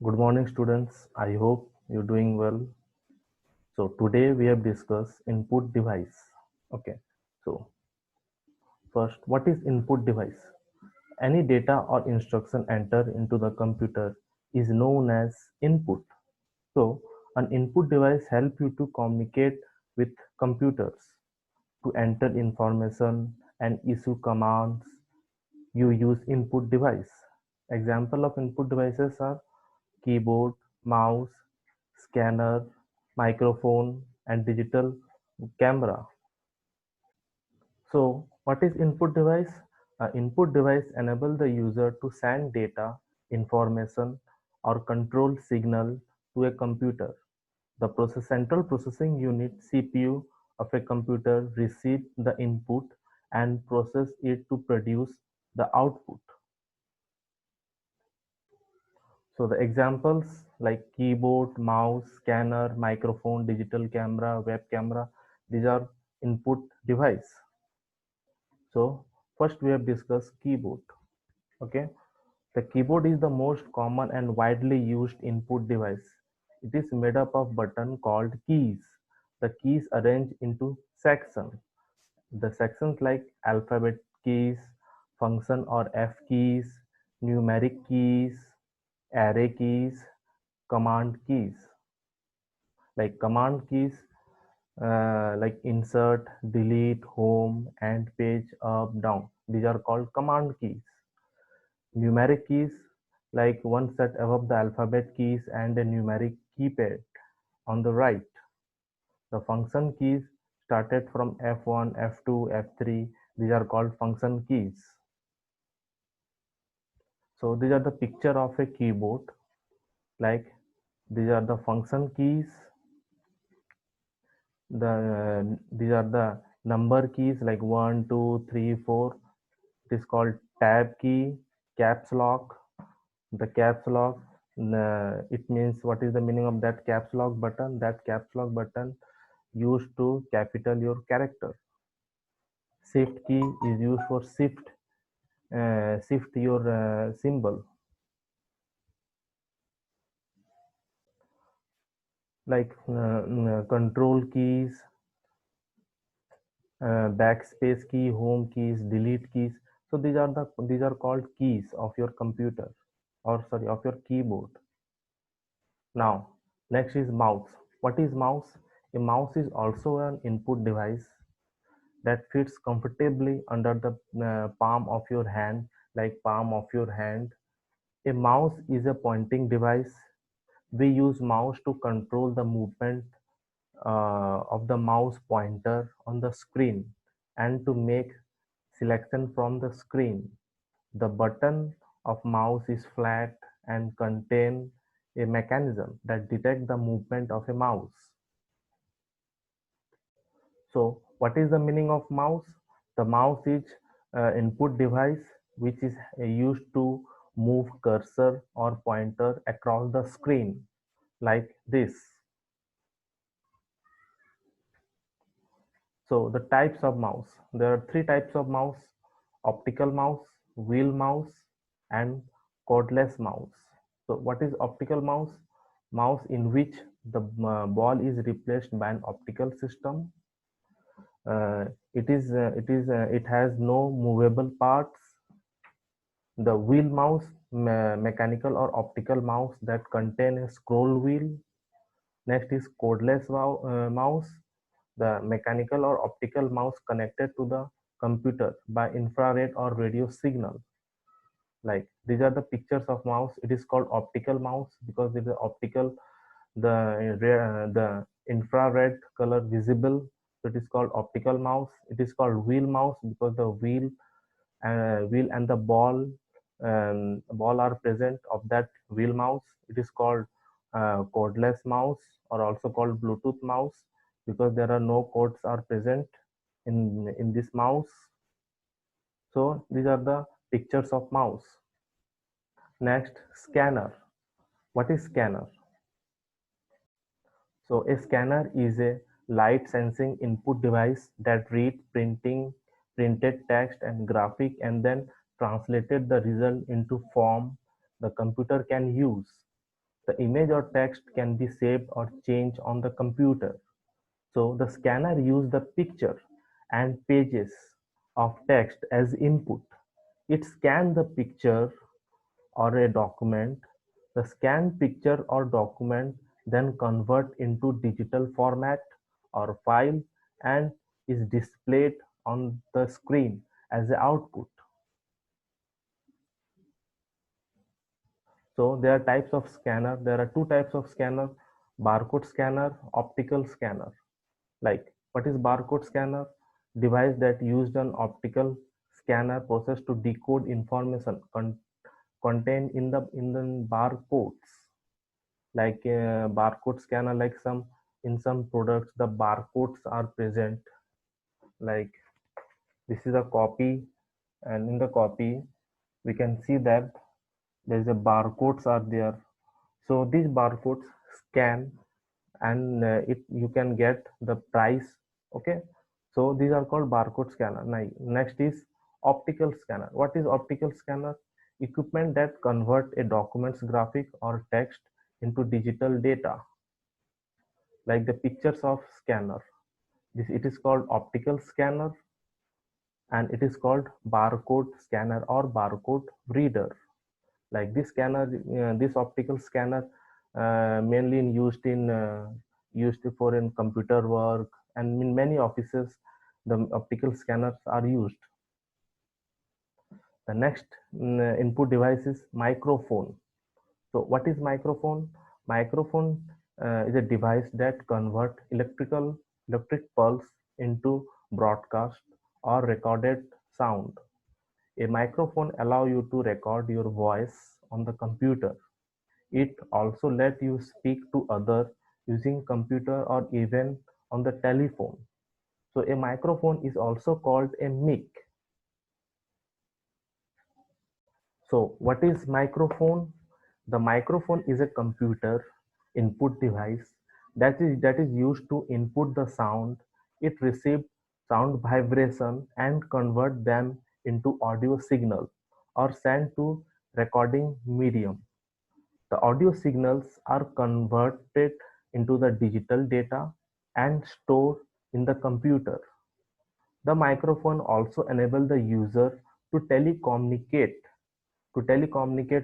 Good morning, students. I hope you're doing well. So today we have discussed input device. Okay. So first, what is input device? Any data or instruction entered into the computer is known as input. So an input device help you to communicate with computers to enter information and issue commands. You use input device. Example of input devices are keyboard, mouse, scanner, microphone, and digital camera. So, what is input device? An input device enable the user to send data, information, or control signal to a computer. The central processing unit (CPU) of a computer receive the input and process it to produce the output. So the examples like keyboard, mouse, scanner, microphone, digital camera, web camera, these are input device. So first we have discussed keyboard. Okay, the keyboard is the most common and widely used input device. It is made up of buttons called keys. The keys arranged into sections. The sections like alphabet keys, function or F keys, numeric keys, array keys, command keys. Like command keys like insert, delete, home, and page up, down. These are called command keys. Numeric keys like one set above the alphabet keys and a numeric keypad on the right. The function keys started from F1, F2, F3. These are called function keys. So these are the picture of a keyboard. Like these are the function keys. These are the number keys like 1, 2, 3, 4. It is called tab key, caps lock. The caps lock, it means what is the meaning of that caps lock button? That caps lock button used to capital your character. Shift key is used for shift your symbol. Like control keys, backspace key, home keys, delete keys. So these are called keys of your computer, or sorry, of your keyboard. Now, next is mouse. What is mouse? A mouse is also an input device that fits comfortably under the palm of your hand, like palm of your hand. A mouse is a pointing device. We use mouse to control the movement of the mouse pointer on the screen and to make selection from the screen. The button of mouse is flat and contain a mechanism that detects the movement of a mouse. So what is the meaning of mouse? The mouse is input device which is used to move cursor or pointer across the screen like this. So the types of mouse. There are three types of mouse: optical mouse, wheel mouse, and cordless mouse. So what is optical mouse? Mouse in which the ball is replaced by an optical system. It has no movable parts. The wheel mouse, mechanical or optical mouse that contain a scroll wheel. Next is cordless mouse, the mechanical or optical mouse connected to the computer by infrared or radio signal. Like these are the pictures of mouse. It is called optical mouse because it is optical, the infrared color visible. So it is called optical mouse. It is called wheel mouse because the wheel and the ball are present of that wheel mouse. It is called cordless mouse or also called Bluetooth mouse because there are no cords are present in this mouse. So these are the pictures of mouse. Next, scanner. What is scanner? So a scanner is a light sensing input device that read printed text and graphic and then translated the result into form the computer can use. The image or text can be saved or changed on the computer. So the scanner uses the picture and pages of text as input. It scans the picture or a document. The scanned picture or document then convert into digital format or file and is displayed on the screen as the output. So there are types of scanner. There are two types of scanner: barcode scanner, optical scanner. Like, what is barcode scanner? Device that used an optical scanner process to decode information contained in the barcodes. Like barcode scanner, like some in some products the barcodes are present. Like, this is a copy, and in the copy we can see that there is a barcodes are there. So these barcodes scan, and it you can get the price. Okay, so these are called barcode scanner. Now, next is optical scanner. What is optical scanner? Equipment that convert a document's graphic or text into digital data, like the pictures of scanner. This it is called optical scanner, and it is called barcode scanner or barcode reader. Like this scanner, this optical scanner mainly used for in computer work, and in many offices the optical scanners are used. The next input device is microphone. So what is microphone? Microphone is a device that convert electric pulse into broadcast or recorded sound. A microphone allow you to record your voice on the computer. It also let you speak to others using computer or even on the telephone. So a microphone is also called a mic. So what is microphone? The microphone is a computer input device that is used to input the sound. It receives sound vibration and convert them into audio signal or send to recording medium. The audio signals are converted into the digital data and stored in the computer. The microphone also enables the user to telecommunicate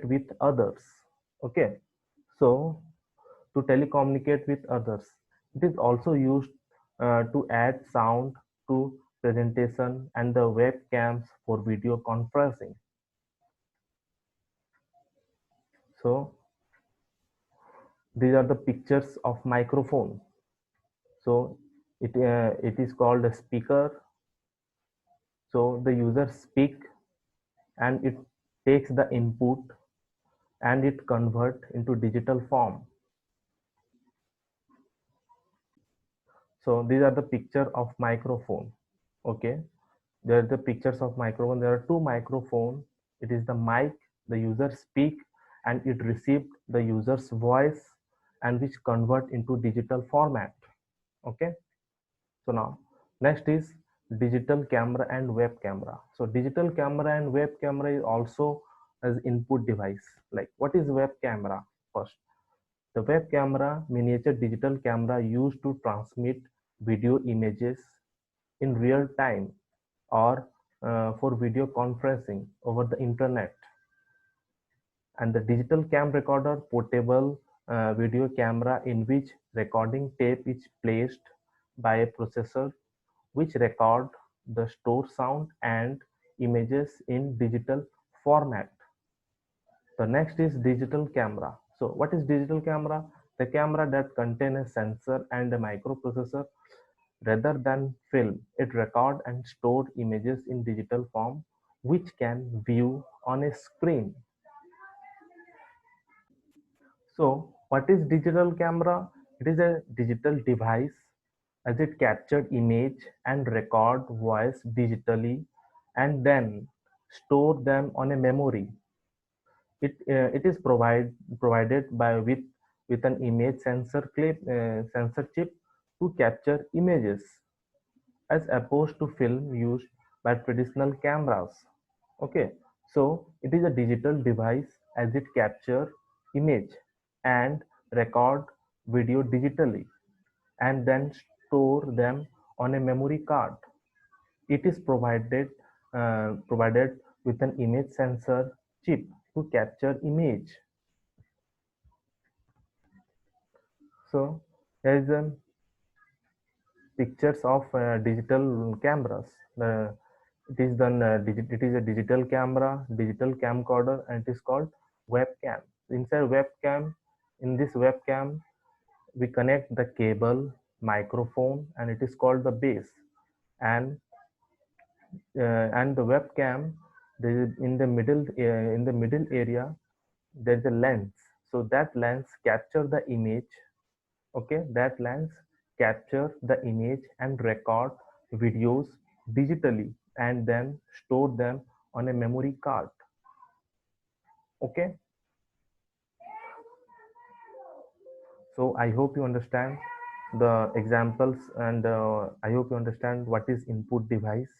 with others. Okay, so to telecommunicate with others, it is also used to add sound to presentation and the webcams for video conferencing. So these are the pictures of microphone. So it is called a speaker. So the user speak, and it takes the input and it convert into digital form. So these are the picture of microphone. Okay, there are the pictures of microphone. There are two microphone. It is the mic, the user speak, and it received the user's voice and which convert into digital format. Okay, so now next is digital camera and web camera. So digital camera and web camera is also as input device. Like, what is web camera? First, the web camera, miniature digital camera used to transmit video images in real time or for video conferencing over the internet. And the digital cam recorder, portable video camera in which recording tape is placed by a processor which record the stored sound and images in digital format. The next is digital camera. So what is digital camera? The camera that contains a sensor and a microprocessor. Rather than film, it record and store images in digital form which can view on a screen. So what is digital camera? It is a digital device as it captured image and record voice digitally and then store them on a memory. It is provided by with an image sensor chip to capture images as opposed to film used by traditional cameras. Okay, so it is a digital device as it capture image. and record video digitally and then store them on a memory card. It is provided with an image sensor chip to capture image. So there is a pictures of digital cameras. It is a digital camera, digital camcorder, and it is called webcam. Inside webcam, in this webcam, we connect the cable, microphone, and it is called the base. And the webcam, in the middle area, there is a lens. So that lens capture the image. Okay, that lens capture the image and record videos digitally and then store them on a memory card. Okay, so I hope you understand the examples, and I hope you understand what is input device.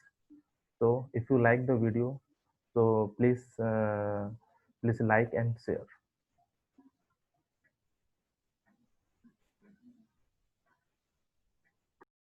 So if you like the video, so please like and share.